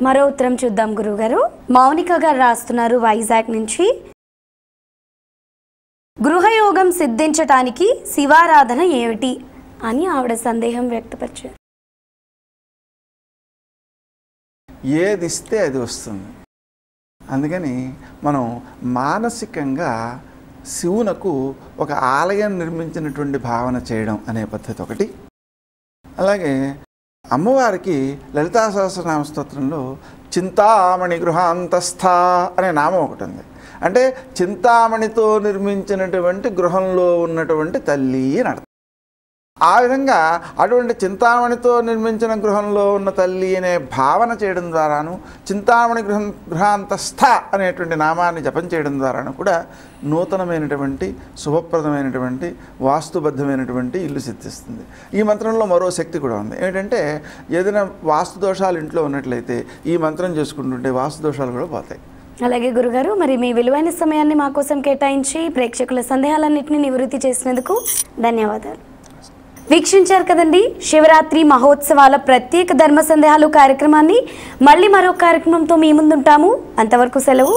మరో ఉత్తరం చూద్దాం గురువుగారు. మౌనిక గారు రాస్తున్నారు వైజాగ్ నుంచి. గృహయోగం సిద్ధించటానికి శివారాధన ఏమిటి అని ఆవిడ సందేహం వ్యక్తపరిచారు. ఏది ఇస్తే అది వస్తుంది. అందుకని మనం మానసికంగా శివునకు ఒక ఆలయం నిర్మించినటువంటి భావన చేయడం అనే పద్ధతి ఒకటి. అలాగే అమ్మవారికి లలితా సహస్రనామ స్తోత్రంలో చింతామణి గృహాంతస్థ అనే నామం ఒకటి ఉంది. అంటే చింతామణితో నిర్మించినటువంటి గృహంలో ఉన్నటువంటి తల్లి అని అర్థం. ఆ విధంగా అటువంటి చింతామణితో నిర్మించిన గృహంలో ఉన్న తల్లి అనే భావన చేయడం ద్వారాను, చింతామణి గృహాంతస్థ అనేటువంటి నామాన్ని జపం చేయడం ద్వారాను కూడా నూతనమైనటువంటి శుభప్రదమైనటువంటి వాస్తుబద్ధమైనటువంటి ఇల్లు సిద్ధిస్తుంది. ఈ మంత్రంలో మరో శక్తి కూడా ఉంది. ఏంటంటే ఏదైనా వాస్తు దోషాలు ఇంట్లో ఉన్నట్లయితే ఈ మంత్రం చేసుకుంటుంటే వాస్తు దోషాలు కూడా పోతాయి. అలాగే గురుగారు, మరి మీ విలువైన సమయాన్ని మా కోసం కేటాయించి ప్రేక్షకుల సందేహాలన్నింటినీ నివృత్తి చేసినందుకు ధన్యవాదాలు. వీక్షించారు కదండి శివరాత్రి మహోత్సవాల ప్రత్యేక ధర్మ సందేహాలు కార్యక్రమాన్ని. మళ్ళీ మరో కార్యక్రమంతో మీ ముందుంటాము. అంతవరకు సెలవు.